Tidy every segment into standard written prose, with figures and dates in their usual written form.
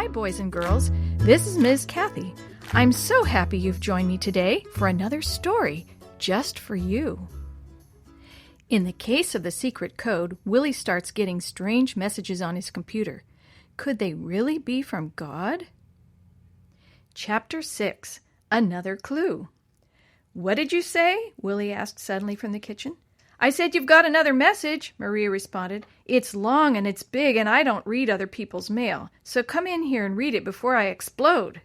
Hi, boys and girls. This is Ms. Kathy. I'm so happy you've joined me today for another story just for you. In the case of the secret code, Willie starts getting strange messages on his computer. Could they really be from God? Chapter 6. Another Clue. What did you say? Willie asked suddenly from the kitchen. I said you've got another message, Maria responded. It's long and it's big and I don't read other people's mail, so come in here and read it before I explode.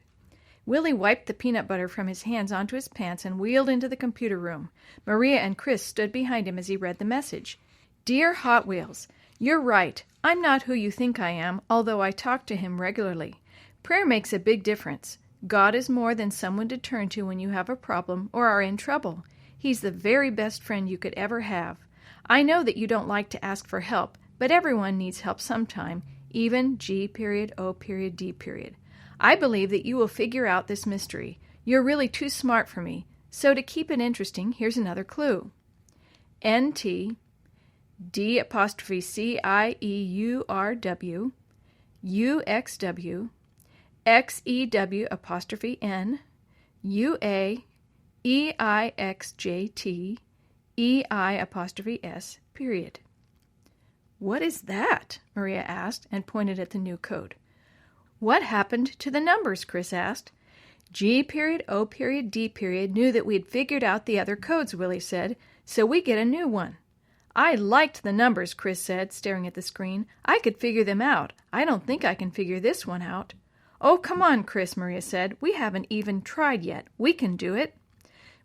Willie wiped the peanut butter from his hands onto his pants and wheeled into the computer room. Maria and Chris stood behind him as he read the message. Dear Hot Wheels, you're right. I'm not who you think I am, although I talk to him regularly. Prayer makes a big difference. God is more than someone to turn to when you have a problem or are in trouble. He's the very best friend you could ever have. I know that you don't like to ask for help, but everyone needs help sometime, even G.O.D. I believe that you will figure out this mystery. You're really too smart for me. So to keep it interesting, here's another clue. N.T. D''cieurw UXW XEW''N UA EIXJT EI''S. What is that? Maria asked and pointed at the new code. What happened to the numbers? Chris asked. G.O.D. knew that we'd figured out the other codes, Willie said, so we get a new one. I liked the numbers, Chris said, staring at the screen. I could figure them out. I don't think I can figure this one out. Oh, come on, Chris, Maria said. We haven't even tried yet. We can do it.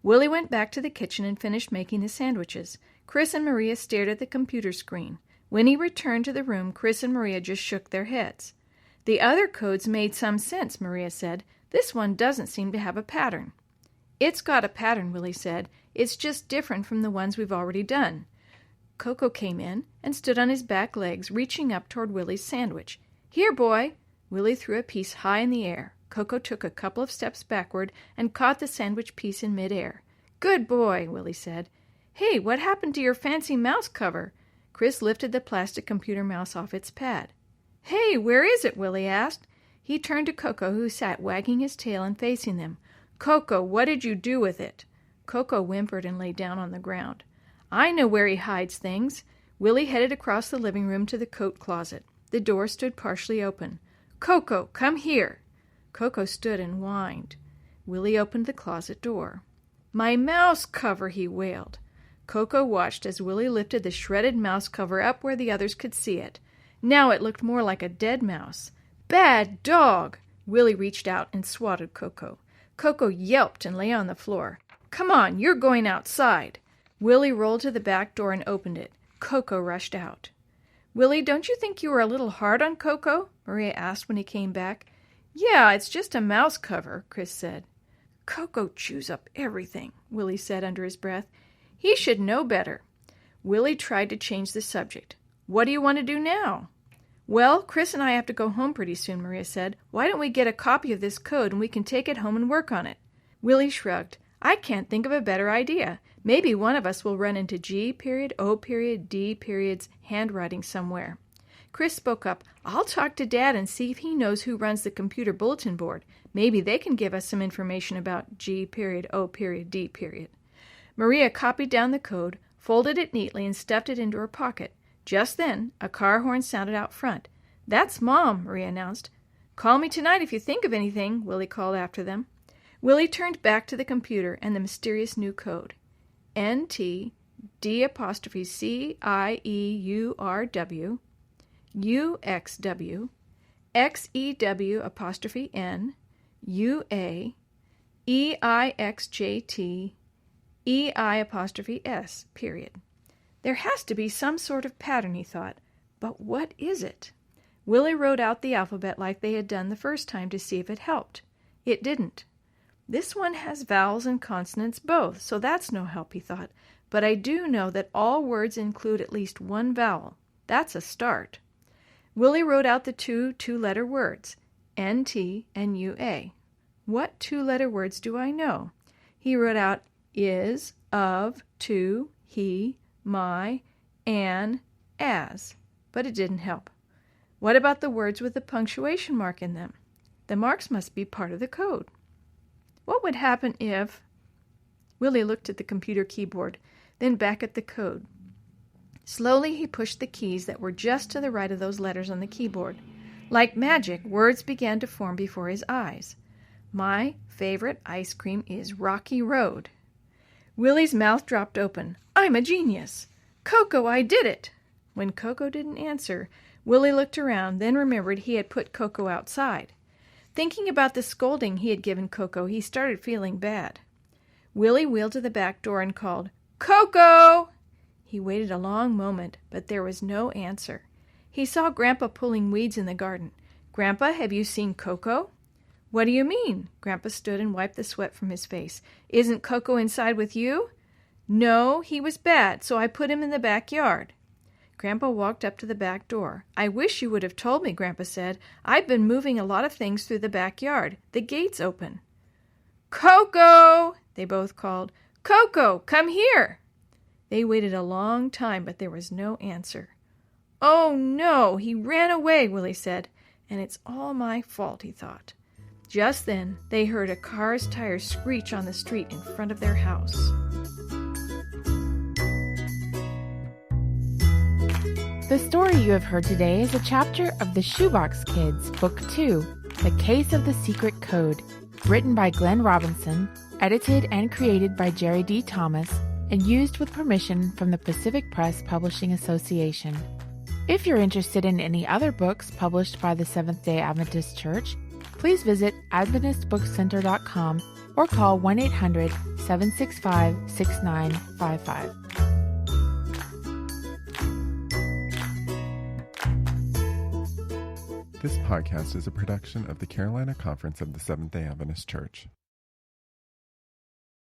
Willie went back to the kitchen and finished making the sandwiches. Chris and Maria stared at the computer screen. When he returned to the room, Chris and Maria just shook their heads. The other codes made some sense, Maria said. This one doesn't seem to have a pattern. It's got a pattern, Willie said. It's just different from the ones we've already done. Coco came in and stood on his back legs, reaching up toward Willie's sandwich. Here, boy! Willie threw a piece high in the air. Coco took a couple of steps backward and caught the sandwich piece in midair. Good boy, Willie said. Hey, what happened to your fancy mouse cover? Chris lifted the plastic computer mouse off its pad. Hey, where is it? Willie asked. He turned to Coco, who sat wagging his tail and facing them. Coco, what did you do with it? Coco whimpered and lay down on the ground. I know where he hides things. Willie headed across the living room to the coat closet. The door stood partially open. Coco, come here. Coco stood and whined. Willie opened the closet door. My mouse cover, he wailed. Coco watched as Willie lifted the shredded mouse cover up where the others could see it. Now it looked more like a dead mouse. Bad dog! Willie reached out and swatted Coco. Coco yelped and lay on the floor. Come on, you're going outside. Willie rolled to the back door and opened it. Coco rushed out. Willie, don't you think you were a little hard on Coco? Maria asked when he came back. Yeah, it's just a mouse cover, Chris said. Coco chews up everything, Willie said under his breath. He should know better. Willie tried to change the subject. What do you want to do now? Well, Chris and I have to go home pretty soon, Maria said. Why don't we get a copy of this code and we can take it home and work on it? Willie shrugged. I can't think of a better idea. Maybe one of us will run into G.O.D.'s handwriting somewhere. Chris spoke up. I'll talk to Dad and see if he knows who runs the computer bulletin board. Maybe they can give us some information about G.O.D. Maria copied down the code, folded it neatly, and stuffed it into her pocket. Just then, a car horn sounded out front. That's Mom, Maria announced. Call me tonight if you think of anything, Willie called after them. Willie turned back to the computer and the mysterious new code. N.T. D''cieurw UXW XEW''N UA EIXJT EI''S. There has to be some sort of pattern, he thought. But what is it? Willie wrote out the alphabet like they had done the first time to see if it helped. It didn't. This one has vowels and consonants both, so that's no help, he thought. But I do know that all words include at least one vowel. That's a start. Willie wrote out the two-letter words, N-T and U-A. What two-letter words do I know? He wrote out is, of, to, he, my, an, as, but it didn't help. What about the words with the punctuation mark in them? The marks must be part of the code. What would happen if... Willie looked at the computer keyboard, then back at the code. Slowly he pushed the keys that were just to the right of those letters on the keyboard. Like magic, words began to form before his eyes. My favorite ice cream is Rocky Road. Willie's mouth dropped open. I'm a genius. Coco, I did it. When Coco didn't answer, Willie looked around, then remembered he had put Coco outside. Thinking about the scolding he had given Coco, he started feeling bad. Willie wheeled to the back door and called, Coco! He waited a long moment, but there was no answer. He saw Grandpa pulling weeds in the garden. Grandpa, have you seen Coco? What do you mean? Grandpa stood and wiped the sweat from his face. Isn't Coco inside with you? No, he was bad, so I put him in the backyard. Grandpa walked up to the back door. I wish you would have told me, Grandpa said. I've been moving a lot of things through the backyard. The gate's open. Coco! They both called. Coco, come here! They waited a long time, but there was no answer. Oh, no, he ran away, Willie said. And it's all my fault, he thought. Just then, they heard a car's tires screech on the street in front of their house. The story you have heard today is a chapter of the Shoebox Kids, Book 2, The Case of the Secret Code, written by Glenn Robinson, edited and created by Jerry D. Thomas, and used with permission from the Pacific Press Publishing Association. If you're interested in any other books published by the Seventh-day Adventist Church, please visit AdventistBookCenter.com or call 1-800-765-6955. This podcast is a production of the Carolina Conference of the Seventh-day Adventist Church.